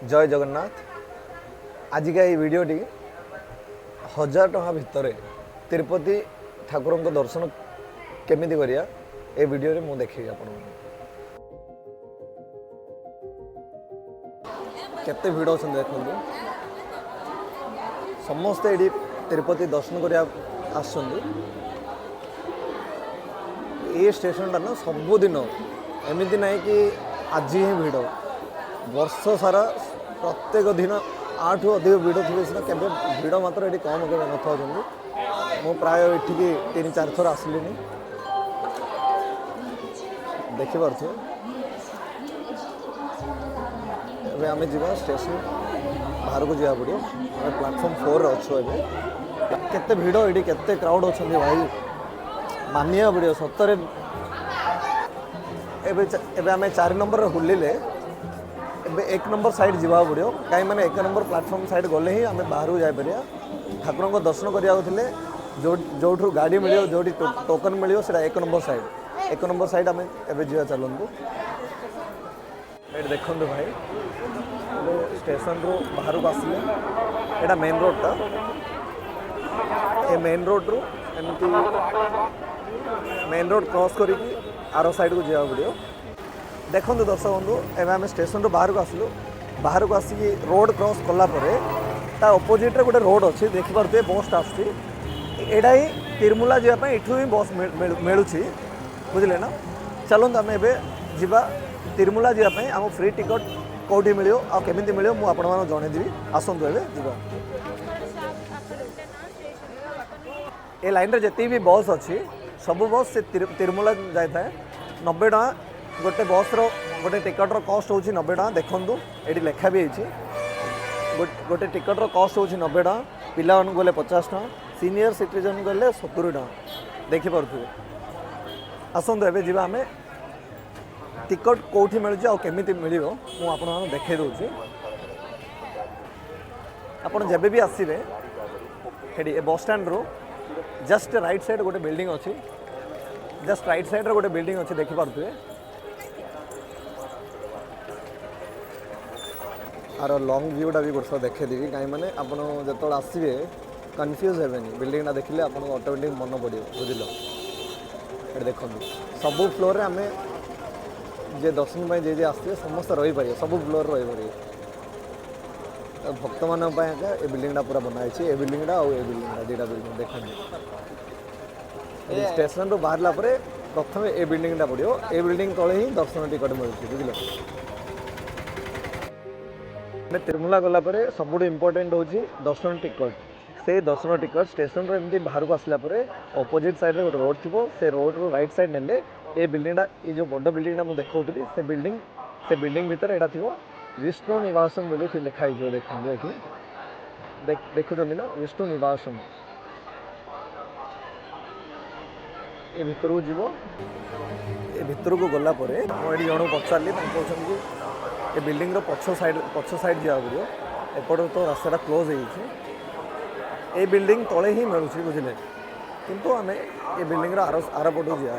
जय जगन्नाथ। आज का ये वीडियोटी 1000 टଙ୍କା भितर तिरुपति ठाकुर दर्शन केमी करिया ए वीडियो रे मु देखी आपण केते भिड़ अच्छा देखु समस्ते ये तिरुपति दर्शन करिया ये स्टेशन ना सबुदिन एमती ना कि आज ही भिड़ वर्ष सारा प्रत्येक दिन 8 अधिक भिड़ थे सीना के भिड़ मात्र ये कम के न मु प्राय ये 3-4 थर आसली देखिपे आम जा स्टेशन बाहर को जा पड़ो आम प्लाटफर्म 4 अच्छु केते भिड़ ये केते क्राउड अच्छा भाई मानिया पड़ो सतरे एबे आम 4 नंबर हुलिले एबे 1 नंबर साइड जावा पड़ो कहीं मैंने 1 नंबर प्लाटफर्म साइड गले ही आम बाहर को जापर ठाकुर को दर्शन करने जो गाड़ी मिले जो टोकन मिले से 1 नंबर साइड आम एबे जा चलतु ये देखु भाई स्टेशन रू बाहर को आसिले यहाँ मेन रोडटा ये मेन रोड रू एमती मेन रोड क्रॉस करी आर साइड को जावा पड़ो देखो दर्शक बंधु एवं आम स्टेशन रू बाहर को आसलु बाहर को आसिक रोड क्रॉस कलापर ता अपोजिट रे गोटे रोड अच्छी देखिपे बस आसटा ही तिरुमला जावाई इठू ही बस मिलूँ बुझे ना चलते आम एवं जा तिरुमला जावाई आम फ्री टिकट कौटी मिले आमती मिले मुझे जनईदेवी आसतु ए ये लाइन जी भी बस अच्छी सब बस से तिरुमला जाए 90 टଙ୍କା गोटे बस गोटे टिकट कॉस्ट होची 90 टଙ୍କା देखु ये लेखा भी गोटे टिकट कॉस्ट होची 90 टଙ୍କା पिला गले 50 टଙ୍କା सीनियर सिटीजन गले 70 टଙ୍କା देखिपे आसतु ए जा आम टिकट कौटी मिलूँ आमी मिल मुझे देखे दूसरी आपड़ जब भी आसवे ये बस स्टैंड रू जस्ट राइट साइड गोटे बिल्डिंग अच्छी जस्ट राइट साइड रे गोटे बिल्डिंग अच्छी देखिपे आर लॉन्ग व्यूटा भी गोटे देखेदेवी कहीं मैंने आप जो आसवे कन्फ्यूज हेनी बिल्डिंगटा देखिले आप ऑटोमेटिक मन पड़ो बुझल ये देखो सबू फ्लोर रे आम जे दर्शन जे आसते समस्त रही पारे सब फ्लोर रही पारे भक्त मान ये बिल्डिंगटा पूरा बनाई ये बिल्डिंगटा और ये बिल्डिंगटा दुटा बिल्डिंग देखा स्टेशन रू बाहर प्रथम ये बिल्डिंगटा पड़ो ये बिल्डिंग तले ही दर्शन टिकट मिलूँ बुझल तिरुमला गलापर सब इम्पोर्टेंट हूँ दर्शन टिकट से दर्शन टिकट स्टेशन रो एमती बाहर को आसला अपोजिट साइड रे गोटे रोड थी से रोड रो राइट साइड ने ये बिल्डिंगटा ये जो बड़ बिल्डिंगटा मुझे देखी से बिल्डिंग भितर यहाँ थी विष्णु निवासम बोली लिखाई देखिए देखुं ना विष्णु निवासम ये भितर को जीव ये भितर को गलापर मुझे जन पचारि कहते ये बिल्डिंग रो पछ साइड जा पड़ो एपट तो रास्ता क्लोज हो ये बिल्डिंग तले ही मिलूँ बुझे किंतु आम ये बिल्डिंग आर पटू जा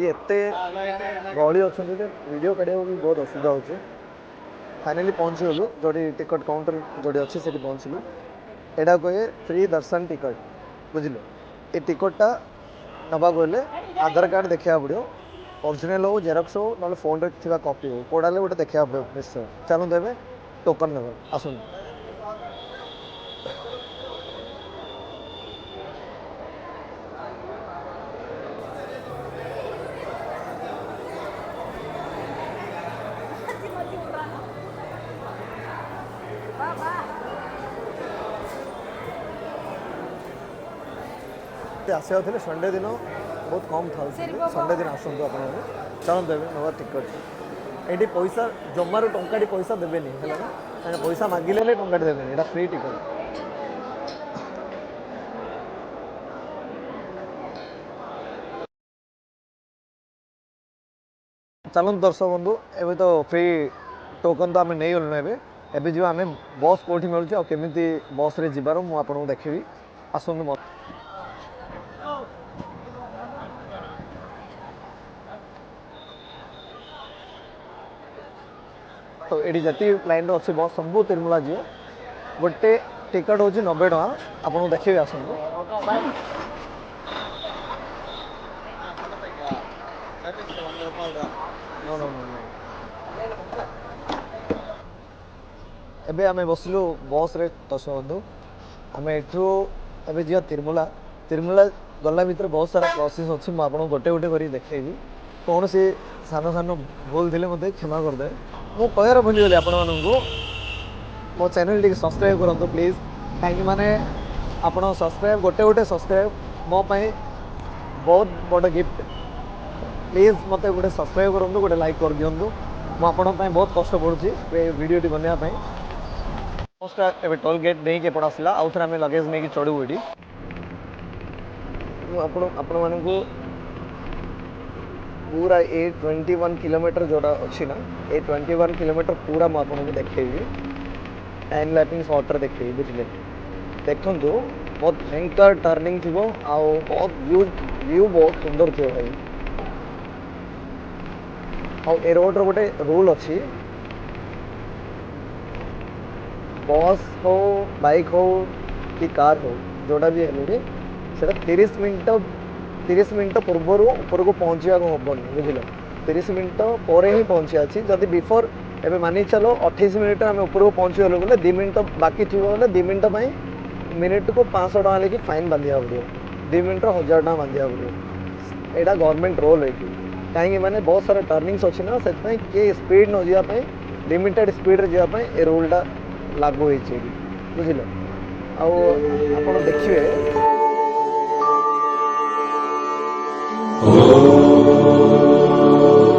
एते गहली अच्छा वीडियो काढ़ा भी बहुत असुविधा हो फाइनाली पहुँची गलु जो टिकट काउंटर जो अच्छे से पहुँचलु यहाँ कहे फ्री दर्शन टिकट बुझल ये टिकटा नवा गले आधार कार्ड देखा पड़ो ओरिजिनल हो जेरक्स हो ना फोन रे कॉपी हो कोड़ा गोटे देखा निश्चय चलते ए टोकन ने आसु आसा संडे दिन बहुत कम था संडे दिन आसतु आप चलते नवा टिकट ये पैसा जमार टंका पैसा देवेनि है ना पैसा मागिले टंका देवेनि यहाँ फ्री टिकट चलते दर्शक बंधु एवं तो फ्री टोकन तो आम नहीं गलु एवं जो आम बस कौटी मिलूँ आमी बस रे जीवार मुझे देखी आसतु तो ये जी लाइन अच्छी बस सब तिरुमला जी गोटे टिकट हूँ 90 टका आपको देखिए आसନ୍ତୁ एबे आमे बसलु बस रे दर्शक बंधु आम एठू एबे जी तिरुमला तिरुमला गला भितर बहुत सारा प्रोसेस अच्छी मुझे आपको गोटे गोटे कर देखी कौन सी सान सान भूल थे मत क्षमा करदे मु कहर भूलीगली आपण मानू मो चैनल टी सब्सक्राइब करूँ प्लीज कहीं माने आप सब्सक्राइब गोटे गोटे सब्सक्राइब मो बहुत बड़ गिफ्ट प्लीज मत गोटे सब्सक्राइब करूँ गोटे लाइक कर दिंतु मुझे बहुत कष्ट पड़ुची वीडियो बनाने ए टोल गेट नहीं के आसला आउ थे आम लगेज नहीं चढ़ू ये आपण मानू पूरा ए 21 किलोमीटर जोड़ा अच्छी ना ए 21 किलोमीटर पूरा मुझे देखी टाइम लैपिंग शॉर्टर देखी बुझे देखु बहुत भयंकर टर्निंग थी आउ बहुत व्यू बहुत सुंदर थी भाई ए रोड गोटे रूल अच्छी बस हो बाइक हो कि कार हो जोड़ा भी है से 30 मिनट पूर्वर ऊपर को पहुँचा हेनी बुझल 30 मिनट पर ही पहुँचा जदि बिफोर एवं मानि चलो 28 मिनट आम ऊपर को पहुँची गलु बोले 2 मिनट बाकी थी बोले 2 मिनट मिनिट को 500 टका लेकिन फाइन बांधा पड़ो 2 मिनट 1000 टका बांधा पड़ो यहाँ गवर्नमेंट रोल है कहीं मैंने बहुत सारा टर्निंग्स अच्छी ना से किए स्पीड न जावाई लिमिटेड स्पीड जावाई ए रूलटा लागू होती बुझल आप देखिए